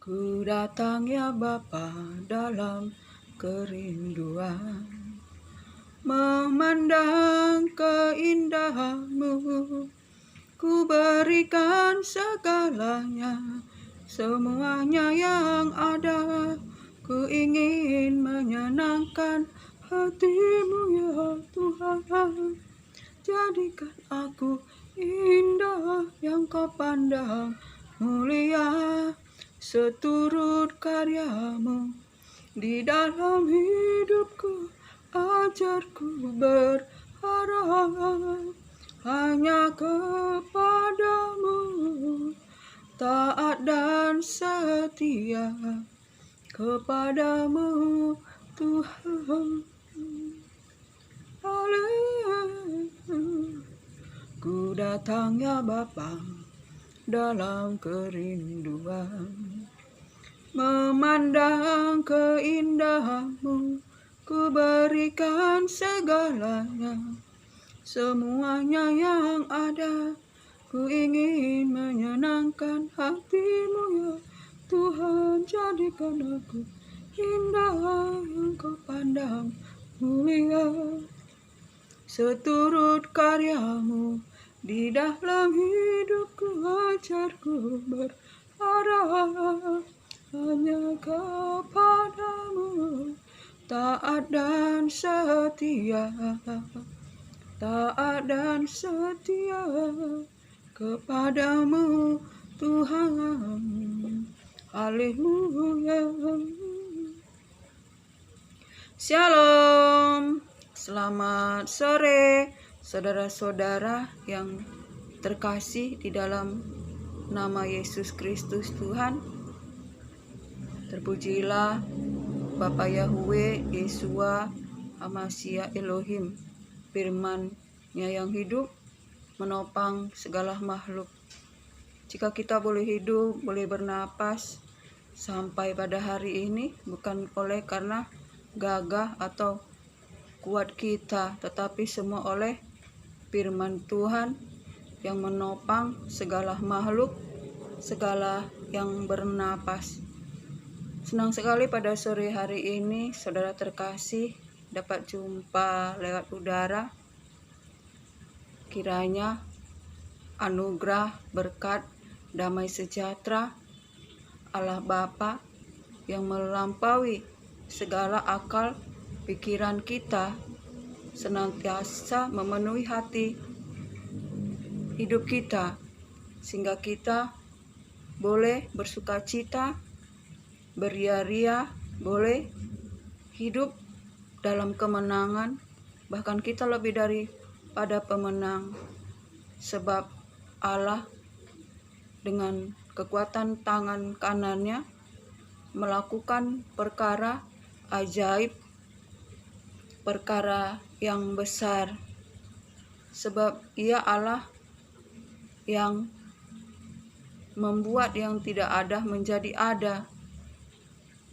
Ku datang ya Bapa dalam kerinduan, memandang keindahan-Mu. Ku berikan segalanya, semuanya yang ada. Ku ingin menyenangkan hati-Mu ya Tuhan. Jadikan aku indah yang Kau pandang mulia, seturut karya-Mu di dalam hidupku. Ajarku berharap hanya kepadamu, taat dan setia kepadamu Tuhan. Ku datang ya Bapa dalam kerinduan, memandang keindahan-Mu. Ku berikan segalanya, semuanya yang ada. Ku ingin menyenangkan hati-Mu ya Tuhan. Jadikan aku indah yang Kau pandang mulia, seturut karya-Mu di dalam hidupku. Ajarku berharap hanya kepadamu, taat dan setia, taat dan setia kepadamu Tuhan. Haleluya. Shalom. Selamat sore saudara-saudara yang terkasih di dalam nama Yesus Kristus Tuhan. Terpujilah Bapa Yahweh, Yesua, Hamasia Elohim, firman-Nya yang hidup menopang segala makhluk. Jika kita boleh hidup, boleh bernapas sampai pada hari ini, bukan oleh karena gagah atau kuat kita, tetapi semua oleh firman Tuhan yang menopang segala makhluk, segala yang bernapas. Senang sekali pada sore hari ini saudara terkasih dapat jumpa lewat udara. Kiranya anugerah, berkat, damai sejahtera Allah Bapa yang melampaui segala akal pikiran kita senantiasa memenuhi hati hidup kita, sehingga kita boleh bersukacita, beria-ria, boleh hidup dalam kemenangan, bahkan kita lebih daripada pemenang, sebab Allah dengan kekuatan tangan kanannya melakukan perkara ajaib, perkara yang besar, sebab Ia Allah yang membuat yang tidak ada menjadi ada.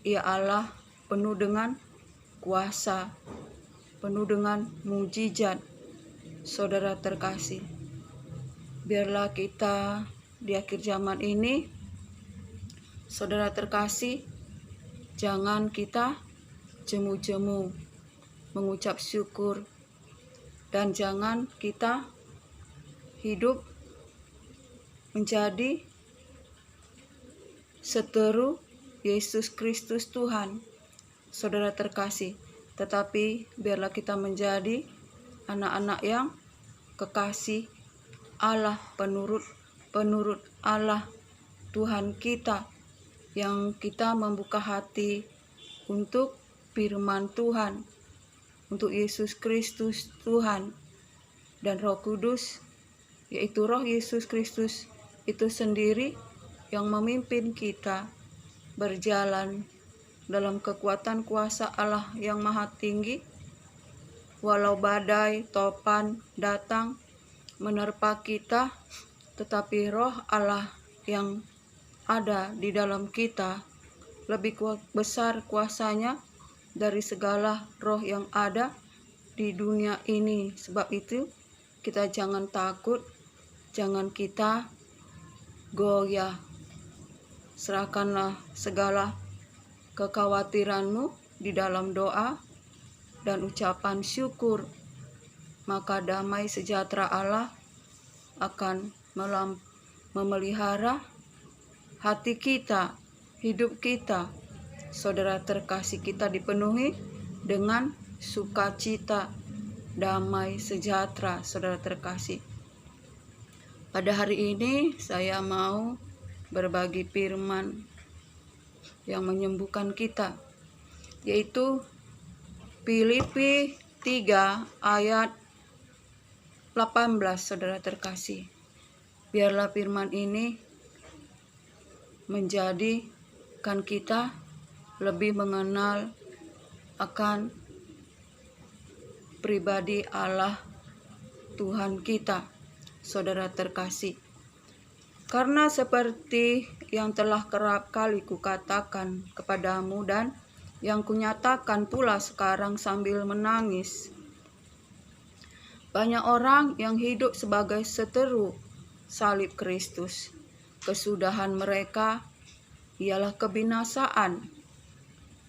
Ia Allah penuh dengan kuasa, penuh dengan mujizat. Saudara terkasih, biarlah kita di akhir zaman ini, saudara terkasih, jangan kita jemu-jemu mengucap syukur, dan jangan kita hidup menjadi seteru Yesus Kristus Tuhan, saudara terkasih, tetapi biarlah kita menjadi anak-anak yang kekasih Allah, penurut Allah Tuhan kita, yang kita membuka hati untuk firman Tuhan, untuk Yesus Kristus Tuhan, dan Roh Kudus, yaitu Roh Yesus Kristus itu sendiri yang memimpin kita berjalan dalam kekuatan kuasa Allah yang maha tinggi. Walau badai topan datang menerpa kita, tetapi Roh Allah yang ada di dalam kita lebih besar kuasanya dari segala roh yang ada di dunia ini. Sebab itu kita jangan takut, jangan kita goyah, serahkanlah segala kekhawatiranmu di dalam doa dan ucapan syukur, maka damai sejahtera Allah akan memelihara hati kita, hidup kita. Saudara terkasih, kita dipenuhi dengan sukacita, damai sejahtera, saudara terkasih. Pada hari ini saya mau berbagi firman yang menyembuhkan kita, yaitu Filipi 3 ayat 18, saudara terkasih. Biarlah firman ini menjadikan kita lebih mengenal akan pribadi Allah Tuhan kita, saudara terkasih. Karena seperti yang telah kerap kali kukatakan kepadamu dan yang kunyatakan pula sekarang sambil menangis, banyak orang yang hidup sebagai seteru salib Kristus. Kesudahan mereka ialah kebinasaan.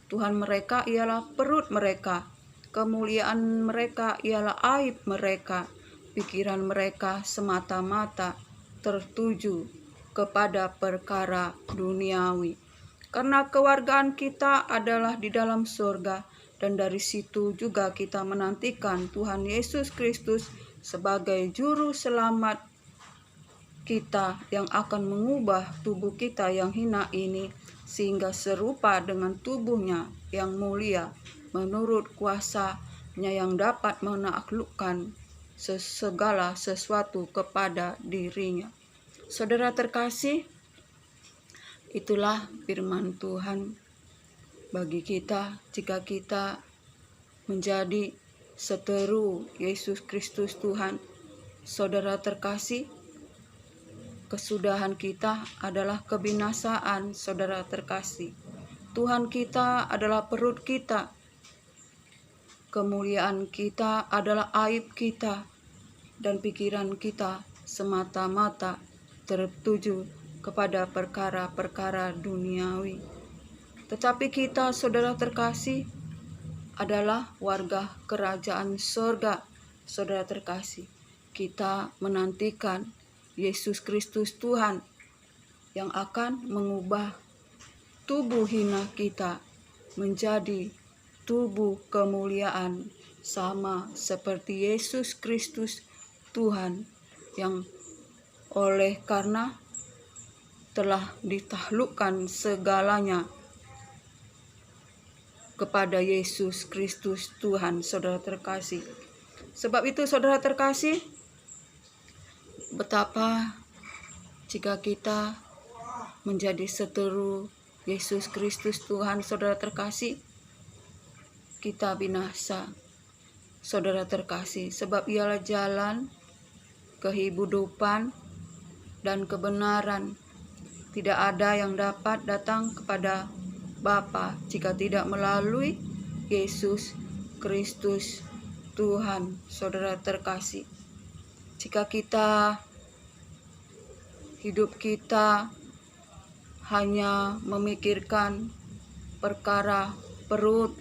Tuhan mereka ialah perut mereka. Kemuliaan mereka ialah aib mereka. Pikiran mereka semata-mata tertuju kepada perkara duniawi. Karena kewargaan kita adalah di dalam surga, dan dari situ juga kita menantikan Tuhan Yesus Kristus sebagai juru selamat kita yang akan mengubah tubuh kita yang hina ini sehingga serupa dengan tubuhnya yang mulia menurut kuasanya yang dapat menaklukkan segala sesuatu kepada dirinya. Saudara terkasih, itulah firman Tuhan bagi kita jika kita menjadi seteru Yesus Kristus Tuhan. Saudara terkasih, kesudahan kita adalah kebinasaan, saudara terkasih. Tuhan kita adalah perut kita. Kemuliaan kita adalah aib kita. Dan pikiran kita semata-mata tertuju kepada perkara-perkara duniawi. Tetapi kita, saudara terkasih, adalah warga kerajaan surga. Saudara terkasih, kita menantikan Yesus Kristus Tuhan yang akan mengubah tubuh hina kita menjadi tubuh kemuliaan sama seperti Yesus Kristus Tuhan, yang oleh karena telah ditaklukkan segalanya kepada Yesus Kristus Tuhan, saudara terkasih. Sebab itu, saudara terkasih, betapa jika kita menjadi seteru Yesus Kristus Tuhan, saudara terkasih, kita binasa, saudara terkasih, sebab ialah jalan kehidupan dan kebenaran. Tidak ada yang dapat datang kepada Bapa jika tidak melalui Yesus Kristus Tuhan, saudara terkasih. Jika hidup kita hanya memikirkan perkara perut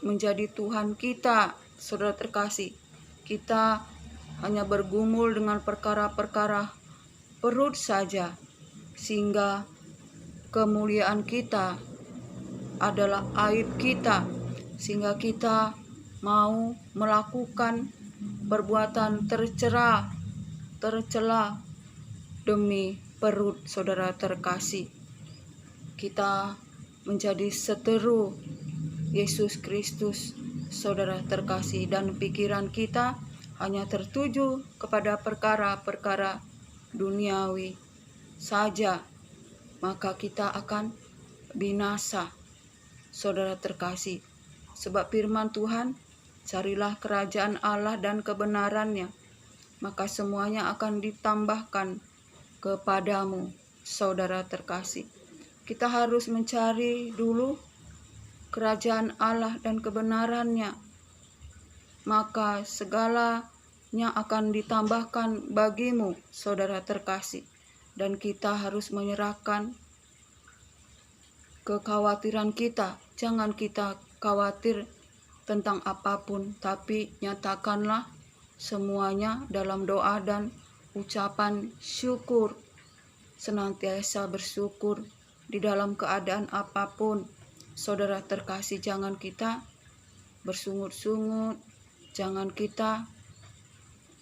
menjadi Tuhan kita, saudara terkasih. Kita hanya bergumul dengan perkara-perkara perut saja, sehingga kemuliaan kita adalah aib kita, sehingga kita mau melakukan perbuatan tercela demi perut, saudara terkasih. Kita menjadi seteru Yesus Kristus, saudara terkasih, dan pikiran kita hanya tertuju kepada perkara-perkara duniawi saja, maka kita akan binasa, saudara terkasih. Sebab firman Tuhan, carilah kerajaan Allah dan kebenarannya, maka semuanya akan ditambahkan kepadamu, saudara terkasih. Kita harus mencari dulu kerajaan Allah dan kebenarannya, maka segalanya akan ditambahkan bagimu, saudara terkasih. dan kita harus menyerahkan kekhawatiran kita. Jangan kita khawatir tentang apapun, tapi nyatakanlah semuanya dalam doa dan ucapan syukur. Senantiasa bersyukur di dalam keadaan apapun. Saudara terkasih, jangan kita bersungut-sungut, jangan kita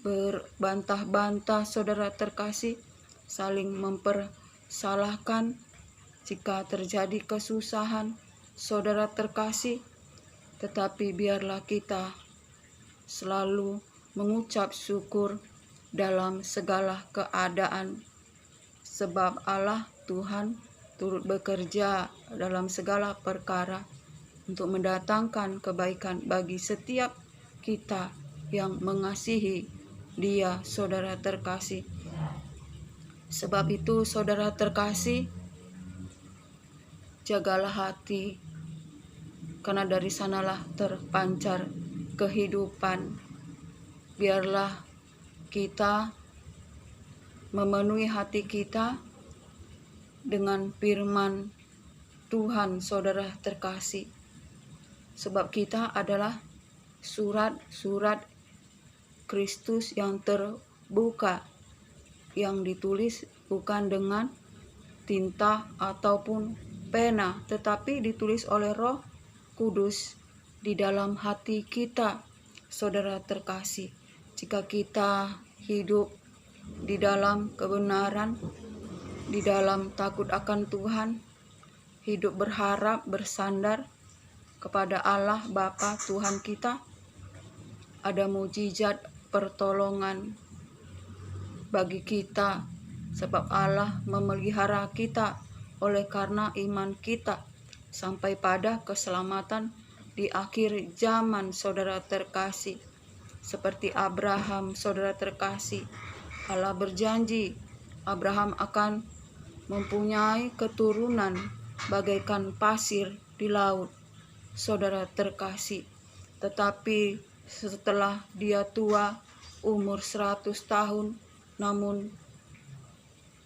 berbantah-bantah. Saudara terkasih, saling mempersalahkan jika terjadi kesusahan. Saudara terkasih, tetapi biarlah kita selalu mengucap syukur dalam segala keadaan, sebab Allah Tuhan turut bekerja dalam segala perkara untuk mendatangkan kebaikan bagi setiap kita yang mengasihi Dia. Saudara terkasih, sebab itu saudara terkasih, jagalah hati, karena dari sanalah terpancar kehidupan. Biarlah kita memenuhi hati kita dengan firman Tuhan, saudara terkasih. Sebab kita adalah surat-surat Kristus yang terbuka, yang ditulis bukan dengan tinta ataupun pena, tetapi ditulis oleh Roh Kudus di dalam hati kita. Saudara terkasih, jika kita hidup di dalam kebenaran, di dalam takut akan Tuhan, hidup berharap, bersandar kepada Allah Bapa Tuhan kita, ada mujizat pertolongan bagi kita, sebab Allah memelihara kita oleh karena iman kita sampai pada keselamatan di akhir zaman. Saudara terkasih, seperti Abraham, saudara terkasih, Allah berjanji Abraham akan mempunyai keturunan bagaikan pasir di laut. Saudara terkasih, tetapi setelah dia tua, umur 100 tahun, namun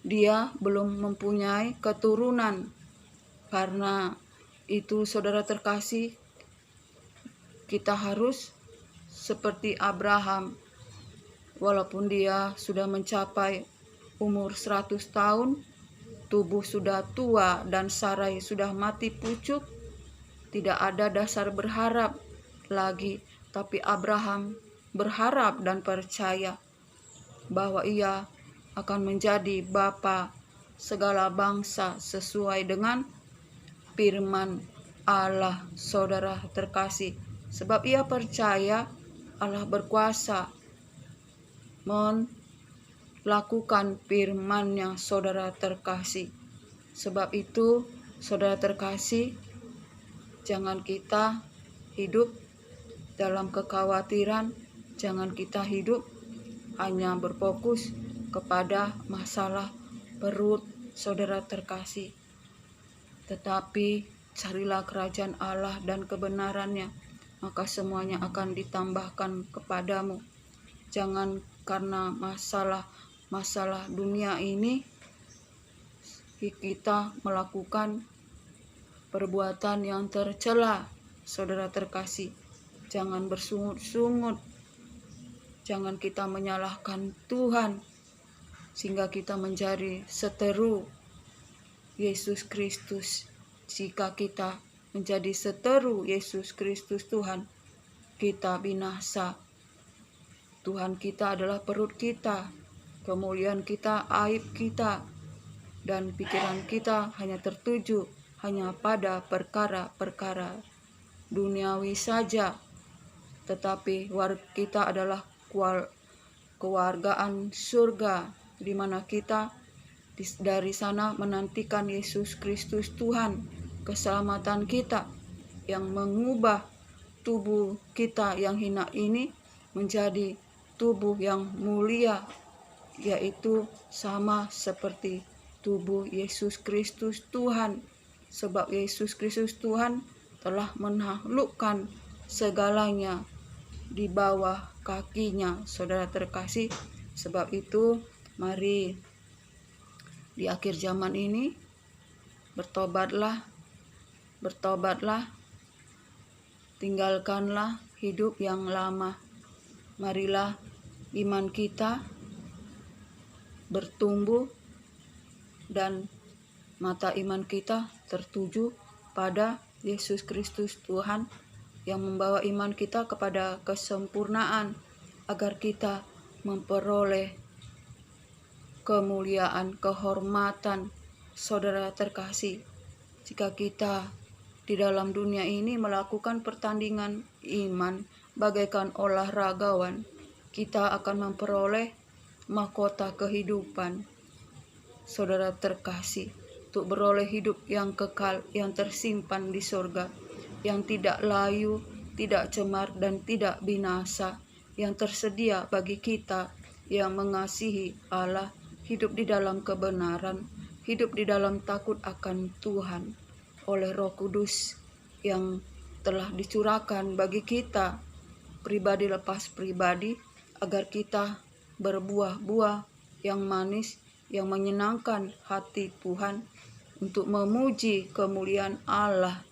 dia belum mempunyai keturunan. Karena itu saudara terkasih, kita harus seperti Abraham. Walaupun dia sudah mencapai umur 100 tahun, tubuh sudah tua dan Sarai sudah mati pucuk, tidak ada dasar berharap lagi. Tapi Abraham berharap dan percaya bahwa ia akan menjadi bapa segala bangsa sesuai dengan firman Allah. Saudara terkasih, sebab ia percaya Allah berkuasa melakukan firman-Nya. Saudara terkasih, sebab itu saudara terkasih, jangan kita hidup dalam kekhawatiran, jangan kita hidup hanya berfokus kepada masalah perut. Saudara terkasih, tetapi carilah kerajaan Allah dan kebenaran-Nya, maka semuanya akan ditambahkan kepadamu. Jangan karena masalah dunia ini kita melakukan perbuatan yang tercela. Saudara terkasih, jangan bersungut-sungut, jangan kita menyalahkan Tuhan sehingga kita menjadi seteru Yesus Kristus. Jika kita menjadi seteru Yesus Kristus Tuhan, kita binasa. Tuhan kita adalah perut kita, kemuliaan kita, aib kita, dan pikiran kita hanya tertuju hanya pada perkara-perkara duniawi saja. Tetapi kita adalah kewargaan surga, di mana kita dari sana menantikan Yesus Kristus Tuhan, keselamatan kita yang mengubah tubuh kita yang hina ini menjadi tubuh yang mulia, yaitu sama seperti tubuh Yesus Kristus Tuhan. Sebab Yesus Kristus Tuhan telah menaklukkan segalanya di bawah kakinya. Saudara terkasih, sebab itu mari di akhir zaman ini. Bertobatlah, bertobatlah, tinggalkanlah hidup yang lama. Marilah iman kita bertumbuh dan mata iman kita tertuju pada Yesus Kristus Tuhan yang membawa iman kita kepada kesempurnaan agar kita memperoleh kemuliaan, kehormatan. Saudara terkasih, jika kita di dalam dunia ini melakukan pertandingan iman bagaikan olahragawan, kita akan memperoleh mahkota kehidupan. Saudara terkasih, untuk beroleh hidup yang kekal, yang tersimpan di surga, yang tidak layu, tidak cemar, dan tidak binasa, yang tersedia bagi kita yang mengasihi Allah, hidup di dalam kebenaran, hidup di dalam takut akan Tuhan oleh Roh Kudus yang telah dicurahkan bagi kita pribadi lepas pribadi, agar kita berbuah-buah yang manis, yang menyenangkan hati Tuhan, untuk memuji kemuliaan Allah.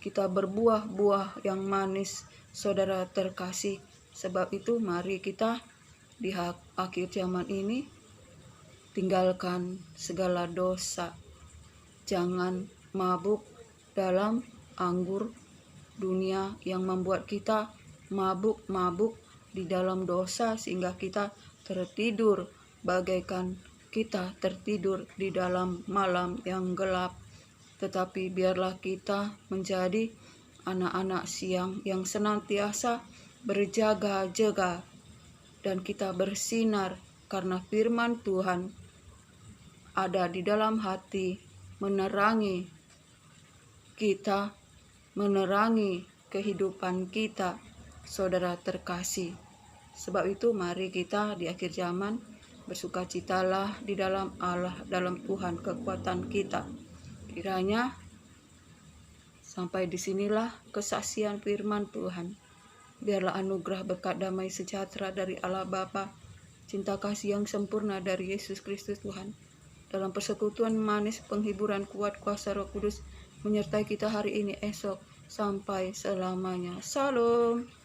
Kita berbuah-buah yang manis, saudara terkasih. Sebab itu mari kita di akhir zaman ini tinggalkan segala dosa. Jangan mabuk dalam anggur dunia yang membuat kita mabuk-mabuk di dalam dosa sehingga kita tertidur bagaikan kita tertidur di dalam malam yang gelap. Tetapi biarlah kita menjadi anak-anak siang yang senantiasa berjaga-jaga dan kita bersinar karena firman Tuhan ada di dalam hati, menerangi kita, menerangi kehidupan kita, saudara terkasih. Sebab itu mari kita di akhir zaman bersukacitalah di dalam Allah, dalam Tuhan kekuatan kita. Kiranya sampai disinilah kesaksian firman Tuhan. Biarlah anugerah berkat damai sejahtera dari Allah Bapa, cinta kasih yang sempurna dari Yesus Kristus Tuhan, dalam persekutuan manis penghiburan kuat kuasa Roh Kudus menyertai kita hari ini, esok, sampai selamanya. Salam.